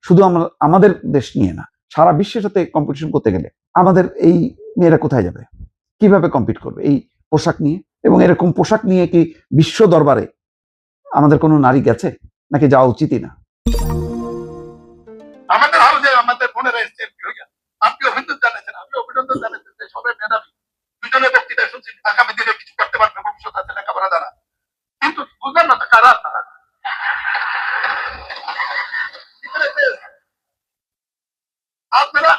শুধু আমাদের দেশ নিয়ে না, সারা বিশ্বের সাথে কম্পিটিশন করতে গেলে আমাদের এই মেয়েরা কোথায় যাবে, কিভাবে কম্পিট করবে এই পোশাক নিয়ে? এবং এরকম পোশাক নিয়ে কি বিশ্ব দরবারে আমাদের কোনো নারী গেছে, নাকি যাওয়া উচিতই না? আমাদের হাউসে আমাদের বোনেরা এসছে এমপি হয়ে, আপনি অভিনন্দন জানাচ্ছেন, আমি অভিনন্দন জানাচ্ছেন যে সবাই মেধাবী, দুজনের বক্তৃতা শুনছি, আগামী দিনে কিছু করতে পারবে, ভবিষ্যৎ আছে, লেখাপড়া দ্বারা। কিন্তু বুঝলাম না কারা তারা। আপনারা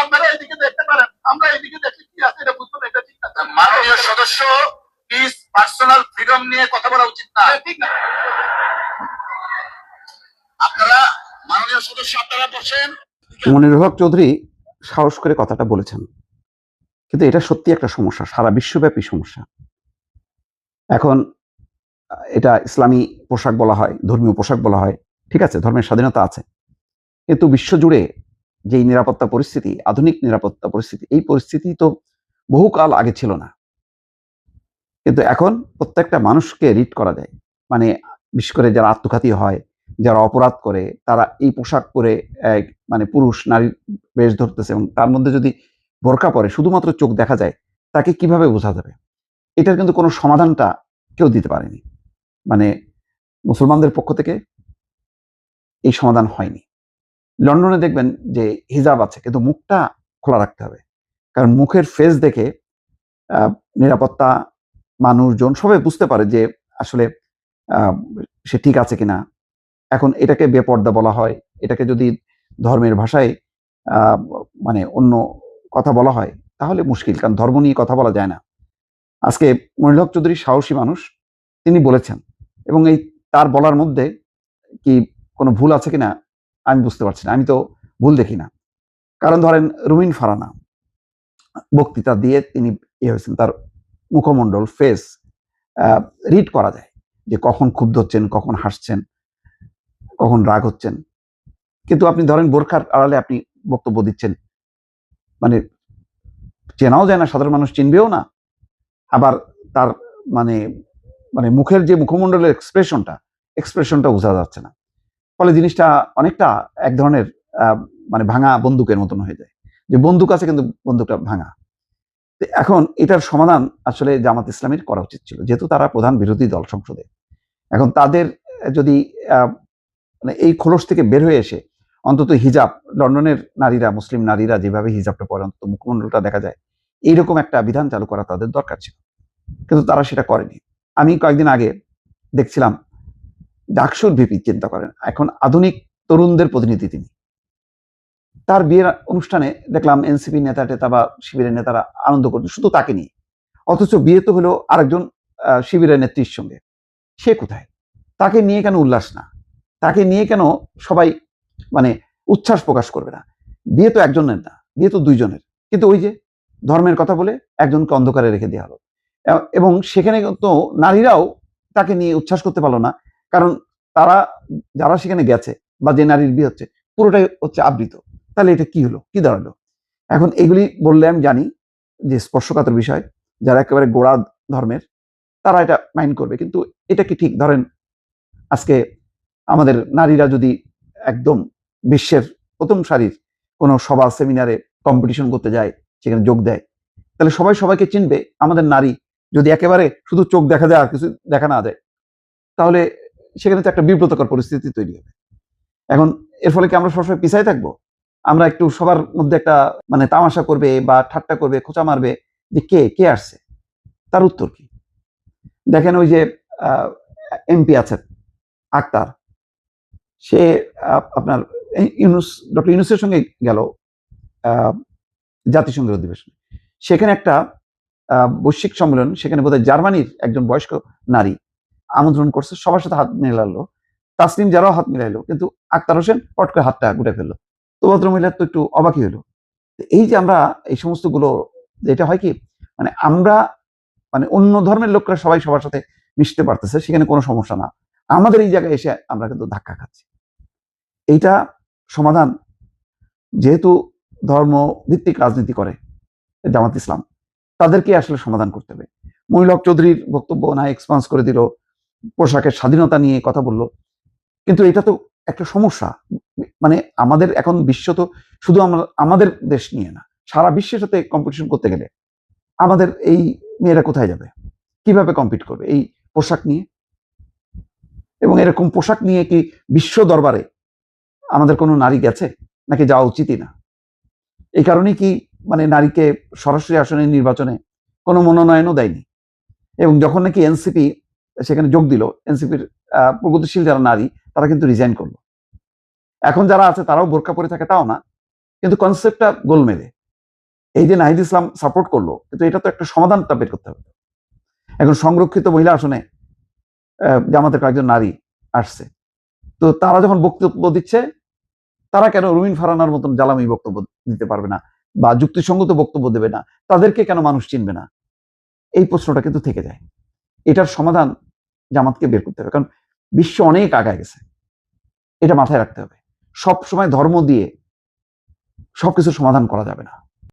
আপনারা এদিকে দেখতে পারেন, আমরা এদিকে দেখি কি আছে এটা বুঝবো না, এটা ঠিক আছে। মাননীয় সদস্য, প্লিজ পার্সোনাল ফ্রিডম নিয়ে কথা বলা উচিত না, ঠিক না? আপনারা মাননীয় সদস্য, আপনারা বসেন। মনিরুল হক চৌধুরী সাহস করে কথাটা বলেছেন, কিন্তু এটা সত্যি একটা সমস্যা, সারা বিশ্বব্যাপী সমস্যা। এখন এটা ইসলামী পোশাক বলা হয়, ধর্মীয় পোশাক বলা হয়, ঠিক আছে, ধর্মের স্বাধীনতা আছে, কিন্তু বিশ্বজুড়ে যেই নিরাপত্তা পরিস্থিতি, আধুনিক নিরাপত্তা পরিস্থিতি, এই পরিস্থিতি তো বহুকাল আগে ছিল না। কিন্তু এখন প্রত্যেকটা মানুষকে রিড করা যায়, মানে বিশেষ করে যারা আত্মঘাতী হয়, যারা অপরাধ করে, তারা এই পোশাক পরে মানে পুরুষ নারীর বেশ ধরতেছে, এবং তার মধ্যে যদি বোরকা পরে শুধুমাত্র চোখ দেখা যায়, তাকে কিভাবে বোঝা যাবে? এটার কিন্তু কোনো সমাধানটা কেউ দিতে পারেনি, মানে মুসলমানদের পক্ষ থেকে এই সমাধান হয়নি। লন্ডনে দেখবেন যে হিজাব আছে, কিন্তু মুখটা খোলা রাখতে হবে, কারণ মুখের ফেস দেখে নিরাপত্তা মানুষজন সবাই বুঝতে পারে যে আসলে সে ঠিক আছে কিনা। এখন এটাকে বেপর্দা বলা হয়, এটাকে যদি ধর্মের ভাষায় মানে অন্য কথা বলা হয় তাহলে মুশকিল, কারণ ধর্ম নিয়ে কথা বলা যায় না। আজকে মনিরুল হক চৌধুরী সাহসী মানুষ, তিনি বলেছেন, এবং এই তার বলার মধ্যে কি কোনো ভুল আছে কিনা আমি বুঝতে পারছি না, আমি তো ভুল দেখি না। কারণ ধরেন রুমিন ফারানা বক্তৃতা দিয়ে তিনি হয়েছেন, তার মুখমণ্ডল ফেস রিড করা যায় যে কখন ক্ষুব্ধ হচ্ছেন, কখন হাসছেন, কখন রাগ হচ্ছেন। কিন্তু আপনি ধরেন বোরখার আড়ালে আপনি বক্তব্য দিচ্ছেন, মানে চেনাও যায় না, সাধারণ মানুষ চিনবেও না, আবার তার মানে মানে মুখের যে মুখমণ্ডলের এক্সপ্রেশনটা বোঝা যাচ্ছে না। ফলে জিনিসটা অনেকটা এক ধরনের মানে ভাঙা বন্দুকের মতন হয়ে যায়, যে বন্দুক আছে কিন্তু বন্দুকটা ভাঙা। এখন এটার সমাধান আসলে জামাত ইসলামীর করা উচিত ছিল, যেহেতু তারা প্রধান বিরোধী দল সংসদে। এখন তাদের যদি মানে এই খোলস থেকে বের হয়ে এসে অন্তত হিজাব, লন্ডনের নারীরা, মুসলিম নারীরা যেভাবে হিজাবটা পরে অন্তত মুখমণ্ডলটা দেখা যায়, এইরকম একটা বিধান চালু করা তাদের দরকার ছিল, কিন্তু তারা সেটা করেনি। আমি কয়েকদিন আগে দেখছিলাম ডাকসুর ভিপি, চিন্তা করেন, এখন আধুনিক তরুণদের প্রতিনিধি তিনি, তার বিয়ের অনুষ্ঠানে দেখলাম এনসিপি নেতা টেতা বা শিবিরের নেতারা আনন্দ করছে শুধু তাকে নিয়ে, অথচ বিয়ে তো হলো আরেকজন শিবিরের নেত্রীর সঙ্গে। সে কোথায়? তাকে নিয়ে কেন উল্লাস না? তাকে নিয়ে কেন সবাই মানে উচ্ছ্বাস প্রকাশ করবে না? বিয়ে তো একজনের না, বিয়ে তো দুইজনের, কিন্তু ওই যে ধর্মের কথা বলে একজনকে অন্ধকারে রেখে দেওয়া হলো, এবং সেখানে তো নারীরাও তাকে নিয়ে উচ্ছ্বাস করতে পারলো না, কারণ তারা যারা সেখানে গেছে বা যে নারীর বিয়ে হচ্ছে পুরোটাই হচ্ছে আবৃত। তাহলে এটা কি হলো, কি দাঁড়ালো? এখন এগুলি বললে আমি জানি যে স্পর্শকাতর বিষয়, যারা একেবারে গোড়া ধর্মের তারা এটা মাইন্ড করবে, কিন্তু এটা কি ঠিক? ধরেন আজকে আমাদের নারীরা যদি একদম বিশ্বের প্রথম সারির কোনো সভা সেমিনারে কম্পিটিশন করতে যায়, সেখানে যোগ দেয়, তাহলে সবাই সবাইকে চিনবে। আমাদের নারী যদি একেবারে শুধু চোখ দেখা যায় আর কিছু দেখা না যায়, তাহলে সেখানে তো একটা বিব্রতকর পরিস্থিতি তৈরি হবে। এখন এর ফলে কি আমরা সবসময় পিছাই থাকবো? আমরা একটু সবার মধ্যে একটা মানে তামাশা করবে বা ঠাট্টা করবে, খোঁচা মারবে যে কে কে আসছে, তার উত্তর কি? দেখেন ওই যে এমপি আছেন আক্তার, সে আপনার ডক্টর ইউনুসের সঙ্গে গেল জাতিসংঘের অধিবেশনে, সেখানে একটা বৈশ্বিক সম্মেলন, সেখানে বোধহয় জার্মানির একজন বয়স্ক নারী আমন্ত্রণ করছে, সবার সাথে হাত মেলালো, তাসনিম যারাও হাত মিলাইলো, কিন্তু আক্তার হোসেন পট করে হাতটা গুটে ফেললো। তো ভদ্রমহিলার তো একটু অবাকই হলো। এই যে আমরা এই সমস্ত গুলো, এটা হয় কি, মানে আমরা মানে অন্য ধর্মের লোকরা সবাই সবার সাথে মিশতে পারতেছে, সেখানে কোনো সমস্যা না, আমাদের এই জায়গায় এসে আমরা কিন্তু ধাক্কা খাচ্ছি। এইটা সমাধান, যেহেতু ধর্ম ভিত্তিক রাজনীতি করে জামাত ইসলাম, তাদেরকে আসলে সমাধান করতে হবে। মনিরুল হক চৌধুরীর বক্তব্য না এক্সপান্স করে দিল, পোশাকের স্বাধীনতা নিয়ে কথা বলল, কিন্তু এটা তো একটা সমস্যা। মানে আমাদের এখন বিশ্ব তো শুধু আমাদের দেশ নিয়ে না, সারা বিশ্বের সাথে কম্পিটিশন করতে গেলে আমাদের এই মেয়েরা কোথায় যাবে, কিভাবে কম্পিট করবে এই পোশাক নিয়ে? এবং এরকম পোশাক নিয়ে কি বিশ্ব দরবারে আমাদের কোনো নারী গেছে, নাকি যাওয়া উচিতই না? এই কারণেই কি মানে নারীকে সরাসরি আসনে নির্বাচনে কোনো মনোনয়নও দেয়নি। এবং যখন নাকি এনসিপি সেখানে যোগ দিল, এনসিপির প্রগতিশীল যারা নারী তারা কিন্তু রিজাইন করলো। এখন যারা আছে তারাও বোরকা পরে থাকে তাও না, কিন্তু কনসেপ্টটা গোলমেলে। এই যে নাহিদ ইসলাম সাপোর্ট করলো, কিন্তু এটা তো একটা সমাধানটা বের করতে হবে। এখন সংরক্ষিত মহিলা আসনে জামাতের কয়েকজন নারী আসছে, তো তারা যখন বক্তব্য দিচ্ছে, তারা কেন রুমিন ফারহানার মতন জ্বালামি বক্তব্য দিতে পারবে না বা যুক্তিসঙ্গত বক্তব্য দেবে না? তাদেরকে কেন মানুষ চিনবে না? এই প্রশ্নটা কিন্তু থেকে যায়। এটার সমাধান জামাতকে বের করতে হবে, কারণ বিশ্ব অনেক আগায় গেছে, এটা মাথায় রাখতে হবে। সব সময় ধর্ম দিয়ে সবকিছুর সমাধান করা যাবে না।